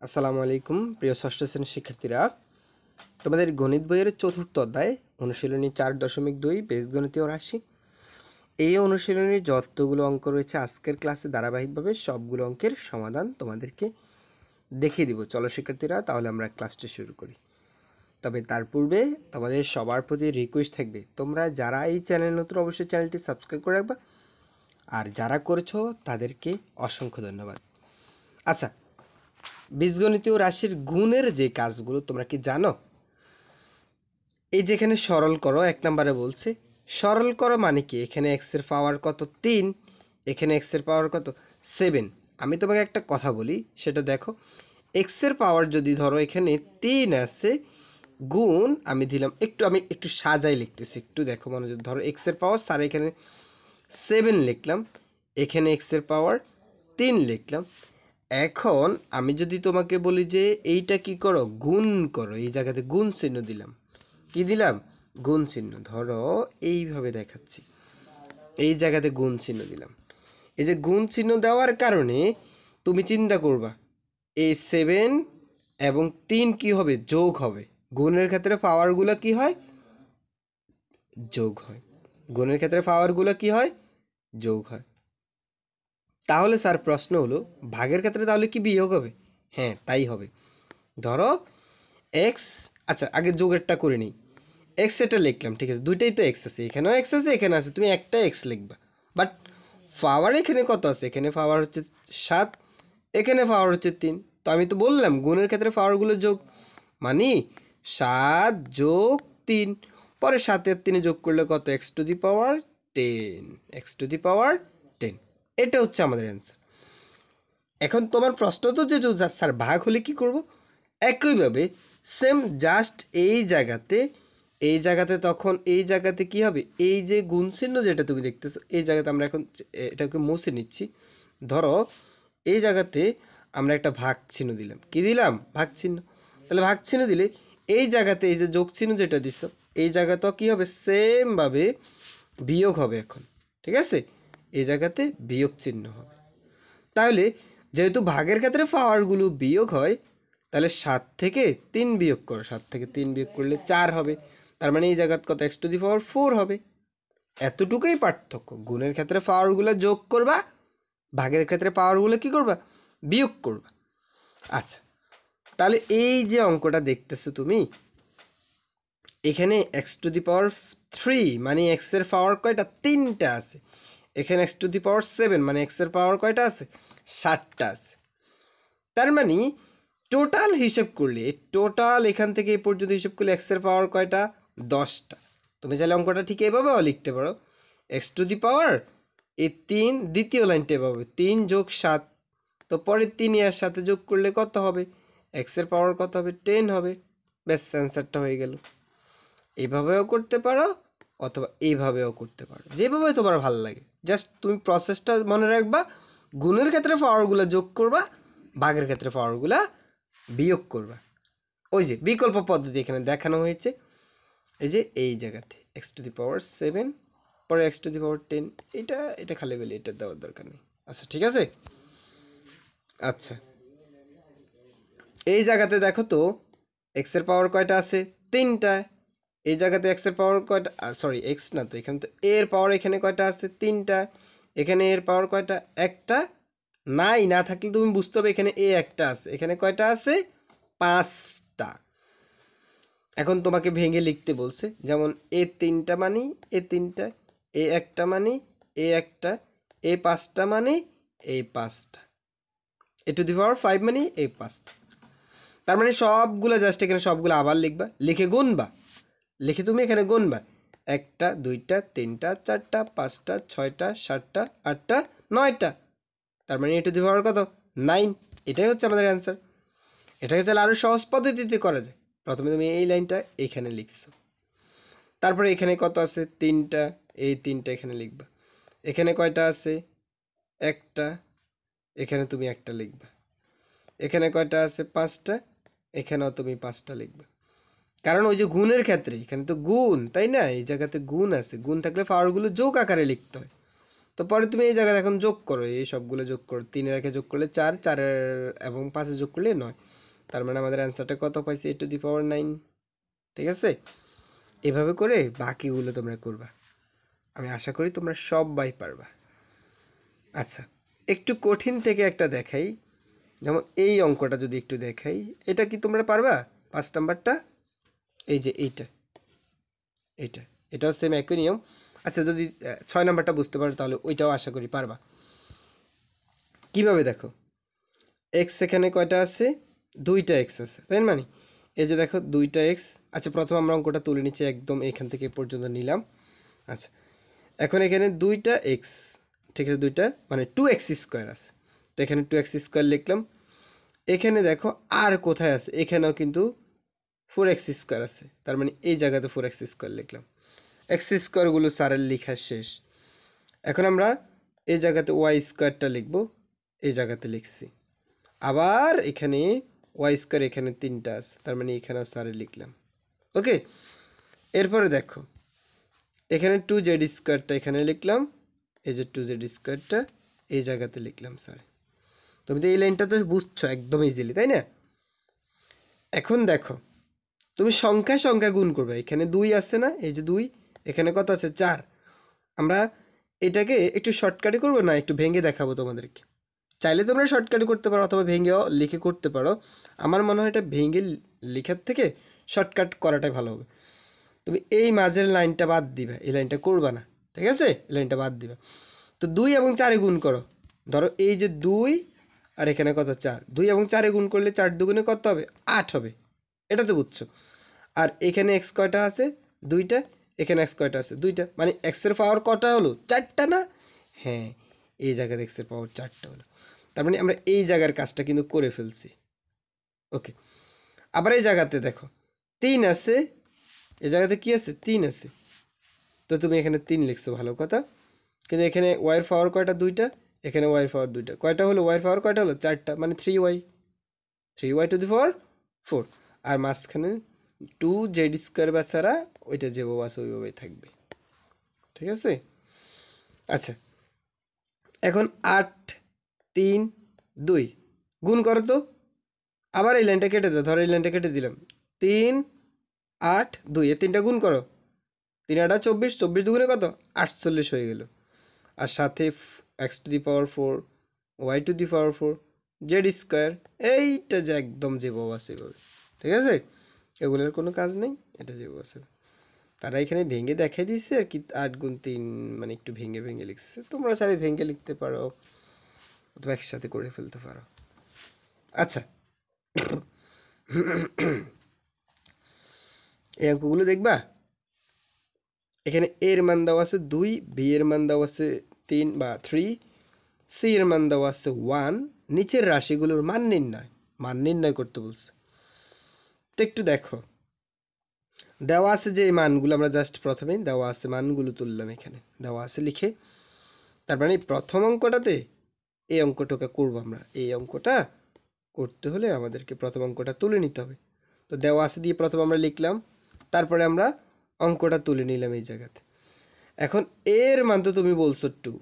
আসসালামু আলাইকুম প্রিয় ষষ্ঠ শ্রেণীর শিক্ষার্থীরা, তোমাদের গণিত বইয়ের চতুর্থ অধ্যায় অনুশীলনী 4.2 বীজগণিতীয় রাশি। এই অনুশীলনীর যতগুলো অঙ্ক রয়েছে আজকের ক্লাসে ধারাবাহিকভাবে সবগুলো অঙ্কের সমাধান তোমাদেরকে দেখিয়ে দিব। চলো শিক্ষার্থীরা, তাহলে আমরা ক্লাসটি শুরু করি। তবে তার পূর্বে তোমাদের সবার প্রতি রিকোয়েস্ট থাকবে, তোমরা যারা এই চ্যানেল নতুন অবশ্যই চ্যানেলটি সাবস্ক্রাইব করে রাখবা, আর যারা করেছো তাদেরকে অসংখ্য ধন্যবাদ। আচ্ছা, বীজগণিতীয় রাশির গুণের যে কাজগুলো তোমরা কি জানো? এই যেখানে সরল করো, 1 নম্বরে বলছে সরল করো মানে কি, এখানে x এর পাওয়ার কত 3, এখানে x এর পাওয়ার কত 7। আমি তোমাকে একটা কথা বলি, সেটা দেখো। x এর পাওয়ার যদি ধরো এখানে 3 আছে, গুণ আমি দিলাম, আমি একটু সাজাই লিখতেছি, একটু দেখো মনোযোগ। ধরো x এর পাওয়ার স্যার এখানে 7 লিখলাম, এখানে x এর পাওয়ার 3 লিখলাম। এখন আমি যদি তোমাকে বলি যে এইটা কি করো, গুণ করো, এই জায়গাতে গুণ চিহ্ন দিলাম। কি দিলাম? গুণ চিহ্ন। ধরো এইভাবে দেখাচ্ছি, এই জায়গাতে গুণ চিহ্ন দিলাম। এই যে গুণ চিহ্ন দেওয়ার কারণে তুমি চিন্তা করবা এই 7 এবং 3 কি হবে? যোগ হবে। গুণের ক্ষেত্রে পাওয়ারগুলো কি হয়? যোগ হয়। গুণের ক্ষেত্রে পাওয়ারগুলো কি হয়? যোগ হয়। তাহলে স্যার প্রশ্ন হলো, ভাগের ক্ষেত্রে তাহলে কি বিয়োগ হবে? হ্যাঁ, তাই হবে। ধরো এক্স, আচ্ছা আগে যোগেরটা করে নিই। এক্স এটা লিখলাম, ঠিক আছে, দুইটাই তো এক্স আছে, এখানেও এক্স আছে, এখানে আছে, তুমি একটা এক্স লিখবা। বাট পাওয়ার এখানে কত আছে? এখানে পাওয়ার হচ্ছে 7, এখানে পাওয়ার হচ্ছে 3। তো আমি তো বললাম গুণের ক্ষেত্রে পাওয়ারগুলো যোগ, মানে 7 যোগ 3, পরে 7 আর 3 যোগ করলে কত? X to the power 10, X to the power 10। এটা হচ্ছে আমাদের অ্যান্সার। এখন তোমার প্রশ্ন তো যে স্যার ভাগ হলে কি করব? একইভাবে সেম জাস্ট এই জায়গাতে তখন এই জায়গাতে কি হবে? এই যে গুণ চিহ্ন যেটা তুমি দেখতেছো, এই জায়গাতে আমরা এখন এটাকে মুছে নিচ্ছি। ধরো এই জায়গাতে আমরা একটা ভাগ চিহ্ন দিলাম। কি দিলাম? ভাগ চিহ্ন। তাহলে ভাগ চিহ্ন দিলে এই জায়গাতে এই যে যোগ চিহ্ন যেটা দিচ্ছ, এই জায়গাতেও কি হবে? সেমভাবে বিয়োগ হবে এখন, ঠিক আছে? এই জায়গাতে বিয়োগ চিহ্ন হবে। তাহলে যেহেতু ভাগের ক্ষেত্রে পাওয়ারগুলো বিয়োগ হয়, তাহলে 7 থেকে 3 বিয়োগ করো, 7 থেকে 3 বিয়োগ করলে 4 হবে। তার মানে এই জায়গাত কত? এক্স টু দি পাওয়ার 4 হবে। এতটুকুই পার্থক্য। গুণের ক্ষেত্রে পাওয়ারগুলো যোগ করবা, ভাগের ক্ষেত্রে পাওয়ারগুলো কি করবা? বিয়োগ করবা। আচ্ছা, তাহলে এই যে অঙ্কটা দেখতেছো তুমি, এখানে এক্স টু দি পাওয়ার 3 মানে এক্স এর পাওয়ার কয়টা? 3টা আছে। এখানে এক্স টু দি পাওয়ার 7 মানে এক্স এর পাওয়ার কয়টা আছে? 7টা আছে। তার মানে টোটাল হিসেব করলে, টোটাল এখান থেকে এই পর্যন্ত হিসেব করলে এক্সের পাওয়ার কয়টা? 10টা। তুমি চাইলে অঙ্কটা ঠিক এইভাবেও লিখতে পারো, এক্স টু দি পাওয়ার এই 3, দ্বিতীয় লাইনটা এভাবে 3 যোগ 7, তো পরে 3 এর সাথে যোগ করলে কত হবে? এক্সের পাওয়ার কত হবে? 10 হবে। ব্যাস, অ্যান্সারটা হয়ে গেল। এইভাবেও করতে পারো অথবা এইভাবেও করতে পারো, যেভাবে তোমার ভালো লাগে। জাস্ট তুমি প্রসেসটা মনে রাখবা, গুণের ক্ষেত্রে পাওয়ারগুলো যোগ করবা, ভাগের ক্ষেত্রে পাওয়ারগুলো বিয়োগ করবা। ওই যে বিকল্প পদ্ধতি এখানে দেখানো হয়েছে, এই যে এই জায়গাতে এক্স টু দি পাওয়ার 7 পরে এক্স টু দি পাওয়ার 10, এটা খালি বলি, এটা দেওয়ার দরকার নেই। আচ্ছা ঠিক আছে। আচ্ছা, এই জায়গাতে দেখো তো এক্সের পাওয়ার কয়টা আছে? 3টা। এই জায়গাতে এক্সের পাওয়ার কয়টা? সরি, এক্স না তো, এখানে তো এর পাওয়ার এখানে কয়টা আছে? 3টা। এখানে এর পাওয়ার কয়টা? একটা। নাই, না থাকলে তুমি বুঝতে হবে এখানে এ একটা আছে, এখানে কয়টা আছে? 5টা। এখন তোমাকে ভেঙে লিখতে বলছে, যেমন এ 3টা মানে এ 3টা, এ একটা মানে এ একটা, এ 5টা মানে এই 5টা, এ টু দি পাওয়ার 5 মানে এই 5টা। তার মানে সবগুলো জাস্ট এখানে সবগুলো আবার লিখবা, লিখে গুনবা, লিখে তুমি এখানে গুনবা, 1টা 2টা 3টা 4টা 5টা 6টা 7টা 8টা 9টা। তার মানে এ টু দি পাওয়ার কত? 9। এটাই হচ্ছে আমাদের অ্যান্সার। এটাকে চাইলে আরও সহজ পদ্ধতিতে করা যায়। প্রথমে তুমি এই লাইনটা এইখানে লিখছো, তারপরে এখানে কত আছে? 3টা, এই 3টা এখানে লিখবা। এখানে কয়টা আছে? একটা, এখানে তুমি একটা লিখবা। এখানে কয়টা আছে? 5টা, এখানেও তুমি 5টা লিখবা। কারণ ওই যে গুণের ক্ষেত্রে এখানে তো গুণ, তাই না? এই জায়গাতে গুণ আছে, গুণ থাকলে পাওয়ারগুলো যোগ আকারে লিখতে হয়। তো পরে তুমি এই জায়গায় এখন যোগ করো, এই সবগুলো যোগ করো, 3 এর একে যোগ করলে 4, 4 এবং 5 যোগ করলে 9। তার মানে আমাদের অ্যান্সারটা কত পাইছি? a⁴ 9। ঠিক আছে, এভাবে করে বাকিগুলো তোমরা করবা। আমি আশা করি তোমরা সবাই পারবা। আচ্ছা, একটু কঠিন থেকে একটা দেখাই, যেমন এই অঙ্কটা যদি একটু দেখাই, এটা কি তোমরা পারবা? 5 নাম্বারটা, এই যে এইটা, এটাও সেম একই নিয়ম। আচ্ছা, যদি 6 নাম্বারটা বুঝতে পারো তাহলে ওইটাও আশা করি পারবা। কিভাবে দেখো, এক্স এখানে কয়টা আছে? 2টা এক্স আছে, তাই মানে এই যে দেখো 2টা এক্স। আচ্ছা, প্রথম আমরা অঙ্কটা তুলে নিচ্ছি, একদম এখান থেকে পর্যন্ত নিলাম। আচ্ছা, এখন এখানে 2টা এক্স, ঠিক আছে, 2টা মানে 2x² আছে, তো এখানে 2x² লিখলাম। এখানে দেখো আর কোথায় আছে? এখানেও কিন্তু 4x² আছে, তার মানে এই জায়গাতে 4x² লিখলাম। x² স্যারের লেখা শেষ। এখন আমরা এই জায়গাতে y² লিখব, এই জায়গাতে লিখছি। আবার এখানে y² এখানে 3টা আছে, তার মানে এখানেও স্যারের লিখলাম। ওকে, এরপরে দেখো এখানে 2z² এখানে লিখলাম, এই যে 2z² এই জায়গাতে লিখলাম স্যার। তুমি তো এই লাইনটা তো বুঝছো একদম ইজিলি, তাই না? এখন দেখো তুমি সংখ্যা সংখ্যা গুণ করবে। এখানে 2 আছে না, এই যে 2, এখানে কত আছে? 4। আমরা এটাকে একটু শর্টকাটে করবো না, একটু ভেঙে দেখাবো তোমাদেরকে। চাইলে তোমরা শর্টকাটে করতে পারো অথবা ভেঙেও লিখে করতে পারো। আমার মনে হয় এটা ভেঙে লেখার থেকে শর্টকাট করাটাই ভালো হবে। তুমি এই মাঝের লাইনটা বাদ দিবে, এই লাইনটা করবা না, ঠিক আছে? এই লাইনটা বাদ দিবে। তো 2 এবং 4 গুণ করো। ধরো এই যে 2 আর এখানে কত? 4। 2 এবং 4 গুণ করলে 4 দুগুণে কত হবে? 8 হবে। এটা তো বুঝছো। আর এখানে এক্স কয়টা আছে? 2টা। এখানে এক্স কয়টা আছে? 2টা। মানে এক্সের পাওয়ার কটা হলো? 4টা না? হ্যাঁ, এই জায়গায় এক্সের পাওয়ার 4টা হলো। তার মানে আমরা এই জায়গার কাজটা কিন্তু করে ফেলছি। ওকে, আবার এই জায়গাতে দেখো 3 আছে, এই জায়গাতে কি আছে? 3 আছে, তো তুমি এখানে 3 লিখছো, ভালো কথা। কিন্তু এখানে ওয়াইয়ের পাওয়ার কয়টা? 2টা। এখানে ওয়াইয়ের পাওয়ার 2টা। কয়টা হলো? ওয়াইয়ের পাওয়ার কয়টা হলো? 4টা, মানে 3y টু দি পাওয়ার 4। আর মাঝখানে 2z² বাচ্চারা ওইটা যেভাবে আছে ওইভাবেই থাকবে, ঠিক আছে? আচ্ছা, এখন 8, 3, 2 গুণ করো তো। আবার এই লাইনটা কেটে দাও, ধরো এই লাইনটা কেটে দিলাম। 3, 8, 2, এই 3টা গুণ করো। 3 8 24, 24 দুগুণে কত? 48 হয়ে গেল। আর সাথে x⁴, y⁴, z², এইটা যে একদম যেভাবে আছে এভাবে, ঠিক আছে? এগুলোর কোনো কাজ নেই, এটা যেভাবে আছে। তারা এখানে ভেঙে দেখাই দিচ্ছে আর কি, 8 গুণ 3 মানে একটু ভেঙে ভেঙে লিখছে। তোমরা চাইলে ভেঙে লিখতে পারো অথবা একসাথে করে ফেলতে পারো। আচ্ছা, এই অঙ্কগুলো দেখবা। এখানে এর মান দেওয়া আছে 2, বি এর মান দেওয়া আছে 3 বা 3, সি এর মান দেওয়া আছে 1। নিচের রাশিগুলোর মান নির্ণয় করতে বলছে। তো একটু দেখো, দেওয়া আছে যে এই মানগুলো, আমরা জাস্ট প্রথমেই দেওয়া আছে মানগুলো তুললাম, এখানে দেওয়া আছে লিখে। তার মানে প্রথম অঙ্কটাতে এই অঙ্কটাকে করবো আমরা। এই অঙ্কটা করতে হলে আমাদেরকে প্রথম অঙ্কটা তুলে নিতে হবে। তো দেওয়া আছে দিয়ে প্রথম আমরা লিখলাম, তারপরে আমরা অঙ্কটা তুলে নিলাম এই জায়গাতে। এখন এর মান তো তুমি বলছো 2,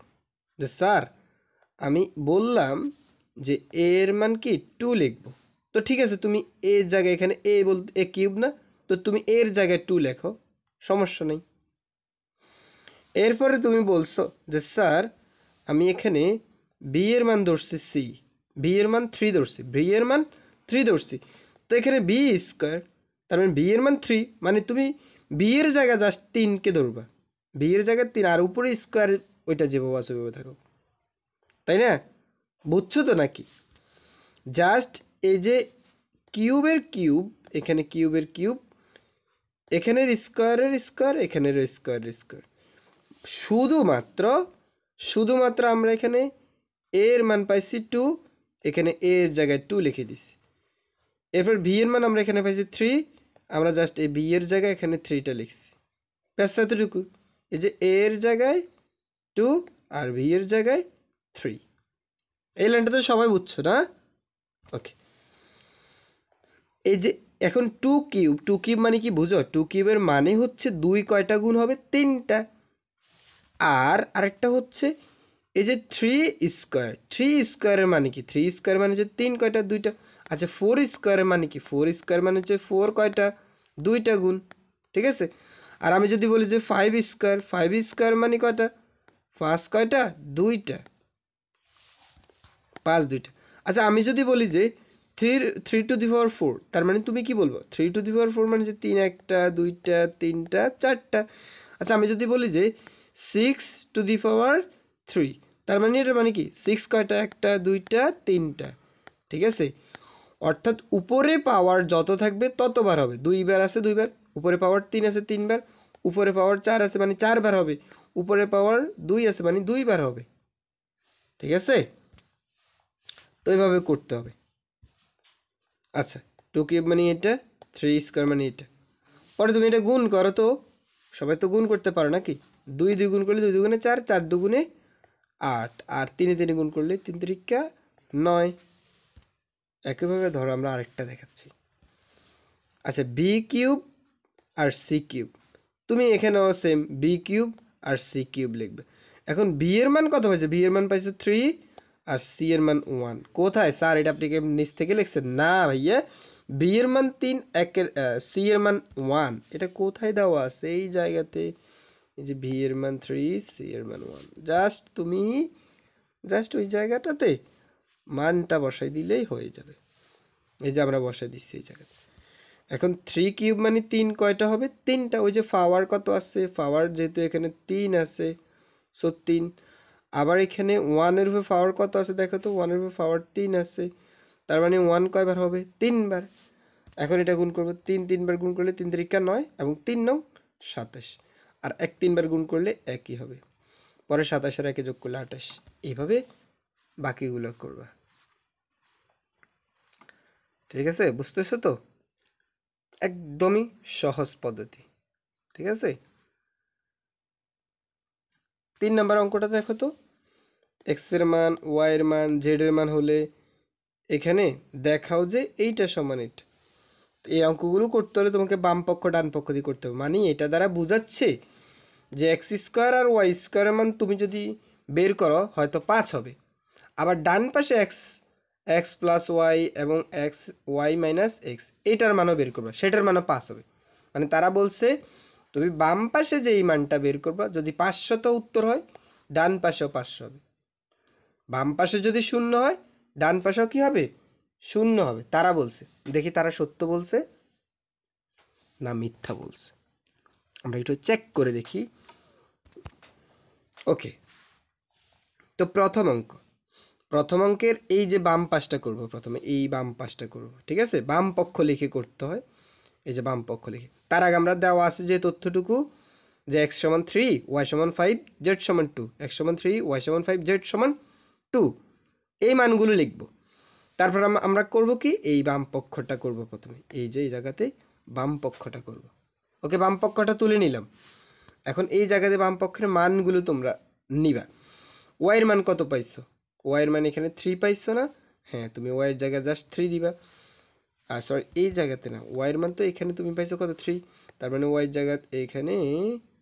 যে স্যার আমি বললাম যে এর মান কি 2 লিখবো। তো ঠিক আছে, তুমি এর জায়গায় এখানে এ বলতে এ কিউব না, তো তুমি এর জায়গায় 2 লেখো, সমস্যা নেই। এরপরে তুমি বলছো যে স্যার আমি এখানে বি এর মান ধরছি সি, বি এর মান 3 ধরছি, বি এর মান 3 ধরছি, তো এখানে b², তার মানে বি এর মান 3, মানে তুমি বি এর জায়গায় জাস্ট 3কে ধরবা, বি এর জায়গায় 3 আর উপরে স্কোয়ার, ওইটা যেভাবে আছে ওইভাবে থাকো, তাই না? বুঝছো তো নাকি? জাস্ট এই যে কিউবের কিউব, এখানে কিউবের কিউব, এখানের স্কোয়ারের স্কোয়ার, এখানের স্কোয়ারের স্কোয়ার, শুধুমাত্র আমরা এখানে এর মান পাইছি 2, এখানে এ এর জায়গায় 2 লিখে দিছি। এরপর ভি এর মান আমরা এখানে পাইছি 3, আমরা জাস্ট এই বি এর জায়গায় এখানে 3টা লিখছি, ব্যাস এতটুকু। এই যে এ এর জায়গায় 2 আর ভি এর জায়গায় 3, এই লাইনটা তো সবাই বুঝছো না? ওকে, এই যে এখন 2 কিউব মানে কি বুঝো? 2 কিউবের মানে হচ্ছে 2 কয়টা গুণ হবে? 3টা। আর আরেকটা হচ্ছে এই যে 3 স্কোয়ারের মানে কি? 3 স্কোয়ার মানে হচ্ছে 3 কয়টা? 2টা। আচ্ছা 4 স্কোয়ারের মানে কি? 4 স্কোয়ার মানে হচ্ছে 4 কয়টা? 2টা গুণ, ঠিক আছে। আর আমি যদি বলি যে 5 স্কোয়ার মানে কয়টা? 5 কয়টা? 2টা, 5 2টা। আচ্ছা আমি যদি বলি যে 3 টু দি পাওয়ার 4, তার মানে তুমি কি বলবো? 3 টু দি পাওয়ার 4 মানে যে 3 একটা, 2টা, 3টা, 4টা। আচ্ছা আমি যদি বলি যে 6 টু দি পাওয়ার 3, তার মানে এটা মানে কি? 6 কয়টা? একটা, 2টা, 3টা, ঠিক আছে। অর্থাৎ উপরে পাওয়ার যত থাকবে ততবার হবে। 2বার আছে 2বার, উপরে পাওয়ার 3 আছে 3বার, উপরে পাওয়ার 4 আছে মানে 4বার হবে, উপরে পাওয়ার 2 আছে মানে 2বার হবে, ঠিক আছে। তো এইভাবে করতে হবে। আচ্ছা 2 কিউব মানে এটা, 3 স্কোয়ার মানে এটা। পরে তুমি এটা গুণ করো তো, সবাই তো গুণ করতে পারো নাকি? 2 2 গুণ করলে 2 দুগুণে 4, 4 দুগুণে 8, আর 3 3 গুণ করলে 3 3 9। একইভাবে ধরো আমরা আরেকটা দেখাচ্ছি। আচ্ছা বি কিউব আর সি কিউব, তুমি এখানেও সেম বি কিউব আর সি কিউব লিখবে। এখন বি এর মান কত হয়েছে? বি এর মান পাইছে 3 আর সি এর মান 1। কোথায় স্যার? এটা আপনি কি নিচ থেকে লিখছেন? না ভাইয়া, বি এর মান 3, সি এর মান 1, এটা কোথায় দেওয়া আছে? এই জায়গাতে, এই যে বি এর মান 3, সি এর মান 1, জাস্ট ওই জায়গাটাতে মানটা বসাই দিলেই হয়ে যাবে। এই যে আমরা বসাই দিচ্ছি এই জায়গাতে। এখন 3 কিউব মানে 3 কয়টা হবে? 3টা। ওই যে পাওয়ার কত আছে? পাওয়ার যেহেতু এখানে 3 আছে, সো 3। আবার এখানে 1 এর উপরে পাওয়ার কত আছে দেখো তো? 1 এর উপরে পাওয়ার 3 আছে, তার মানে 1 কয়বার হবে? 3বার। এখন এটা গুণ করবো, 3 3বার গুণ করলে 3 3 9 এবং 3 9 27, আর 1 3বার গুণ করলে একই হবে। পরে 27 আর 1 যোগ করলে 28। এইভাবে বাকিগুলো করবা, ঠিক আছে? বুঝতেছো তো? একদমই সহজ পদ্ধতি, ঠিক আছে। 3 নাম্বার অঙ্কটা দেখো তো। এক্স এর মান, ওয়াই এর মান, জেড এর মান হলে এখানে দেখাও যে এইটা সমান এটা। এই অঙ্কগুলো করতে হলে তোমাকে বাম পক্ষ ডান পক্ষ দিয়ে করতে হবে। মানে এটা দ্বারা বোঝাচ্ছে যে এক্স স্কোয়ার আর ওয়াই স্কোয়ারের মান তুমি যদি বের করো হয়তো 5 হবে, আবার ডান পাশে এক্স এক্স প্লাস ওয়াই এবং এক্স ওয়াই মাইনাস এক্স এইটার মানও বের করবে, সেটার মানও 5 হবে। মানে তারা বলছে তুমি বাম পাশে যে এই মানটা বের করবা যদি 500 উত্তর হয়, ডান পাশেও 500 হবে। বাম পাশে যদি 0 হয়, ডান পাশেও কি হবে? 0 হবে। তারা বলছে, দেখি তারা সত্য বলছে না মিথ্যা বলছে, আমরা একটু চেক করে দেখি। ওকে, তো প্রথম অঙ্কের এই যে বাম পাশটা করব, প্রথমে এই বাম পাশটা করব, ঠিক আছে। বাম পক্ষ লিখে করতে হয়, এই যে বাম পক্ষ লিখে। তার আগে আমরা দেওয়া আছে যে তথ্যটুকু যে এক্স সমান 3, ওয়াই সমান 5, জেড সমান 2, এক্স সমান 3, ওয়াই সমান 5, জেড সমান 2, এই মানগুলো লিখব। তারপর আমরা করব কি? এই বাম পক্ষটা করব প্রথমে, এই যে এই জায়গাতে বাম পক্ষটা করব। ওকে, বাম পক্ষটা তুলে নিলাম। এখন এই জায়গাতে বাম পক্ষের মানগুলো তোমরা নিবা। ওয়াইয়ের মান কত পাইছো? ওয়াইয়ের মান এখানে 3 পাইছো না? হ্যাঁ, তুমি ওয়াইয়ের জায়গায় জাস্ট 3 দিবা। আর সরি, এই জায়গাতে না, ওয়াইয়ের মান তো এখানে তুমি পাইছো কত? 3, তার মানে ওয়াইয়ের জায়গা এখানে,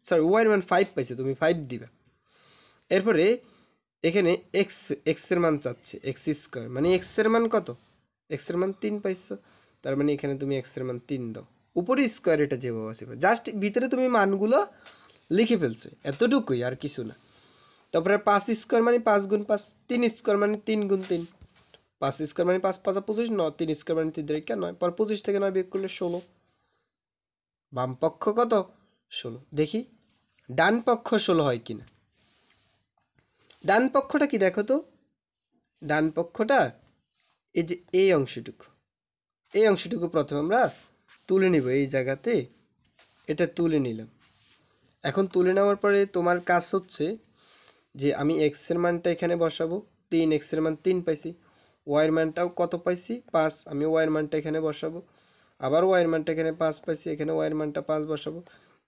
সরি ওয়াইয়ের মান 5 পাইছো, তুমি 5 দিবা। এরপরে এখানে এক্সের মান চাচ্ছে, এক্স স্কোয়ার মানে এক্সের মান কত? এক্সের মান 3 পাইছো, তার মানে এখানে তুমি এক্সের মান 3 দাও। উপরে স্কোয়ার এটা যেভাবে আছে জাস্ট ভিতরে তুমি মানগুলো লিখে ফেলছো, এতটুকুই, আর কিছু না। তারপরে 5 স্কোয়ার মানে 5 গুণ 5, 3 স্কোয়ার মানে 3 গুণ 3, 5 স্কোয়ার মানে 5 5 25, 9 3 স্কোয়ার মানে 3 3 9, পর 25 থেকে 9 বিয়োগ করলে 16। বাম পক্ষ কত? 16। দেখি ডান পক্ষ 16 হয় কিনা। ডান পক্ষটা কি দেখো তো? ডান পক্ষটা এই যে এই অংশটুকু প্রথমে আমরা তুলে নিব। এই জায়গাতে এটা তুলে নিলাম। এখন তুলে নেওয়ার পরে তোমার কাজ হচ্ছে যে আমি এক্স এর মানটা এখানে বসাবো, 3, এক্স এর মান 3 পাইছি, ওয়াইয়ের মানটাও কত পাইছি? 5, আমি ওয়াইয়ের মানটা এখানে বসাবো। আবার ওয়াইয়ের মানটা এখানে 5 পাইছি, এখানে ওয়াইয়ের মানটা 5 বসাবো।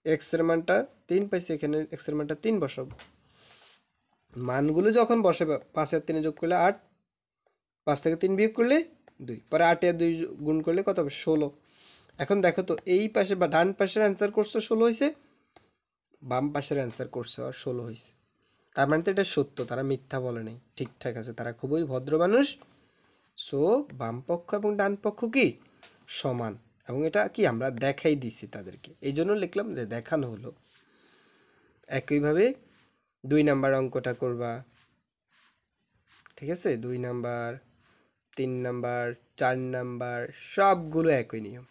এক্স এর মানটা 3 পাইছি, এখানে এক্স এর মানটা 3 বসাবো। মানগুলো যখন বসাবে 5 আর 3 যোগ করলে 8, 5 থেকে 3 বিয়োগ করলে 2, পরে 8 আর 2 গুণ করলে কত হবে? 16। এখন দেখো তো এই পাশে বা ডান পাশের অ্যান্সার করছো 16 হয়েছে, বাম পাশের অ্যান্সার করছো আর 16 হয়েছে। তার মানে তো এটা সত্য, তারা মিথ্যা বলে নাই, ঠিকঠাক আছে, তারা খুবই ভদ্র মানুষ। সো বাম পক্ষ এবং ডান পক্ষ কি সমান, এবং এটা কি আমরা দেখাই দিছি তাদেরকে, এই জন্য লিখলাম যে দেখানো হলো। একইভাবে 2 নাম্বার অঙ্কটা করবা, ঠিক আছে? 2 নাম্বার, 3 নাম্বার, 4 নাম্বার সবগুলো একই নিয়ম,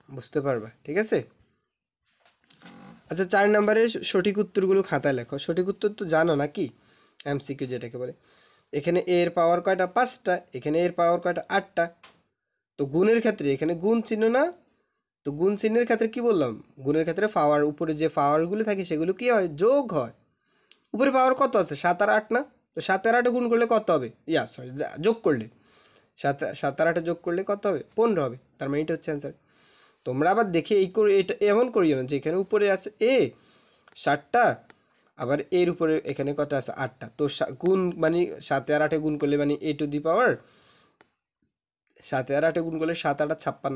বুঝতে পারবা, ঠিক আছে? আচ্ছা, 4 নাম্বারের সঠিক উত্তরগুলো খাতায় লেখো। সঠিক উত্তর তো জানো নাকি, এমসিকিউ যেটাকে বলে। এখানে এর পাওয়ার কয়টা? 5টা। এখানে এর পাওয়ার কয়টা? 8টা। তো গুণের ক্ষেত্রে এখানে গুণ চিহ্ন না, তো গুণ চিহ্নের ক্ষেত্রে কি বললাম, গুণের ক্ষেত্রে পাওয়ার উপরে যে পাওয়ারগুলো থাকে সেগুলো কি হয়? যোগ হয়। উপরে পাওয়ার কত আছে? 7 আর 8 না? তো 7 আর 8 গুণ করলে কত হবে? সরি, যোগ করলে 7 আর 8 যোগ করলে কত হবে? 15 হবে। তার মানে এটা হচ্ছে অ্যান্সার। তোমরা আবার দেখে এই করে, এটা এমন করিও না যে এখানে উপরে আছে এ 7টা, আবার এর উপরে এখানে কত আছে? 8টা। তো গুণ মানে 7 আর 8 গুণ করলে মানে a⁴, 7 আর 8 গুণ করলে 7 8 56,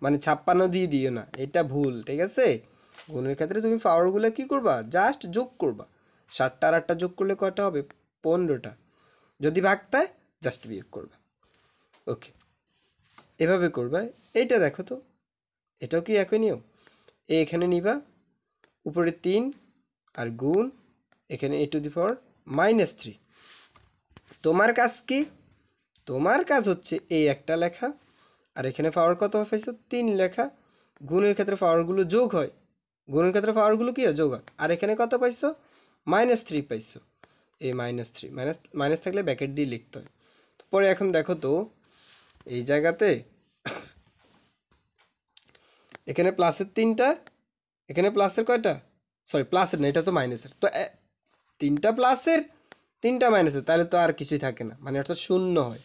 মানে 56 দিয়ে দিও না, এটা ভুল, ঠিক আছে? গুণের ক্ষেত্রে তুমি পাওয়ারগুলো কি করবা? জাস্ট যোগ করবা। 7টা আর 8টা যোগ করলে কয়টা হবে? 15টা। যদি ভাগতায় জাস্ট বিয়োগ করবা। ওকে, এভাবে করবা। এইটা দেখো তো, এটাও কি একই নিয়ম। এখানে নিবা উপরে 3 আর গুণ এখানে a⁻³ তোমার কাজ কি? তোমার কাজ হচ্ছে এই একটা লেখা, আর এখানে পাওয়ার কত পাইছো? 3 লেখা। গুণের ক্ষেত্রে পাওয়ারগুলো যোগ হয়, গুণের ক্ষেত্রে পাওয়ারগুলো কি হয়? যোগ হয়। আর এখানে কত পাইছো? -3 পাইছো। এই -3 মাইনাস থাকলে ব্র্যাকেট দিয়ে লিখতে হয়। পরে এখন দেখো তো, এই জায়গাতে এখানে প্লাসের 3টা, এখানে প্লাসের কয়টা? সরি, প্লাসের না, এটা তো মাইনাসের। তো 3টা প্লাসের 3টা মাইনাসের, তাহলে তো আর কিছুই থাকে না, মানে অর্থাৎ শূন্য হয়।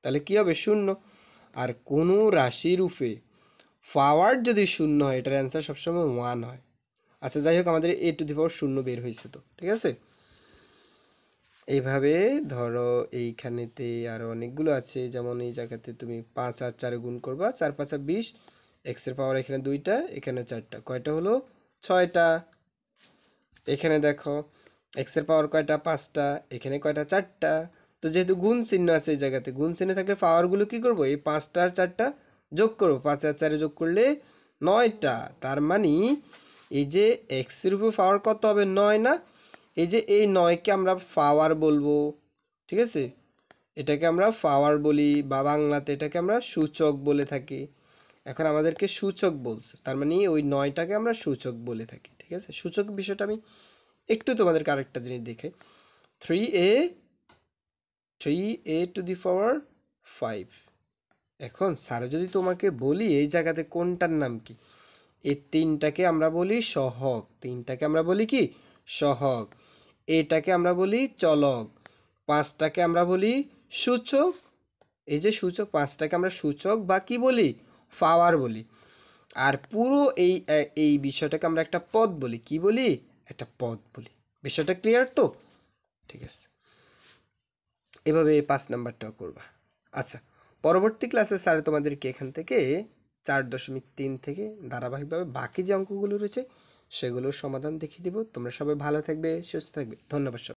তাহলে কি হবে? শূন্য। আর কোনো রাশির রূপে পাওয়ার যদি শূন্য হয়, এটার অ্যান্সার সবসময় 1 হয়। আচ্ছা, যাই হোক, আমাদের a⁻0 বের হয়েছে তো, ঠিক আছে? এইভাবে ধরো এইখানেতে আরও অনেকগুলো আছে, যেমন এই জায়গাতে তুমি 5 আর 4 গুণ করবা, 4 5 20, এক্সের পাওয়ার এখানে 2টা, এখানে 4টা, কয়টা হলো? 6টা। এখানে দেখো এক্সের পাওয়ার কয়টা? 5টা, এখানে কয়টা? 4টা। তো যেহেতু গুণ চিহ্ন আছে এই জায়গাতে, গুণ চিহ্ন থাকলে পাওয়ারগুলো কি করবো? এই 5টা আর 4টা যোগ করবো, 5 আর 4 যোগ করলে 9টা। তার মানে এই যে এক্সের উপর পাওয়ার কত হবে? 9 না? এই যে এই 9কে আমরা পাওয়ার বলবো, ঠিক আছে? এটাকে আমরা পাওয়ার বলি, বা বাংলাতে এটাকে আমরা সূচক বলে থাকি। এখন আমাদেরকে সূচক বলছে, তার মানে ওই 9টাকে আমরা সূচক বলে থাকি, ঠিক আছে? সূচক বিষয়টা আমি একটু তোমাদেরকে আরেকটা জিনিস দেখাই। 3a⁵ এখন স্যার যদি তোমাকে বলি এই জায়গাতে কোনটার নাম কি, এই 3টাকে আমরা বলি সহগ, 3টাকে আমরা বলি কি? সহগ। এটাকে আমরা বলি চলক, 5টাকে আমরা বলি সূচক। এই যে সূচক, 5টাকে আমরা সূচক বা কি বলি? পাওয়ার বলি। আর পুরো এই বিষয়টাকে আমরা একটা পদ বলি। কি বলি? একটা পদ বলি। বিষয়টা ক্লিয়ার তো? ঠিক আছে, এভাবে 5 নাম্বারটাও করবা। আচ্ছা, পরবর্তী ক্লাসে স্যার তোমাদেরকে এখান থেকে 4.3 থেকে ধারাবাহিকভাবে বাকি যে অঙ্কগুলো রয়েছে সেগুলোর সমাধান দেখিয়ে দিব। তোমরা সবাই ভালো থাকবে, সুস্থ থাকবে। ধন্যবাদ।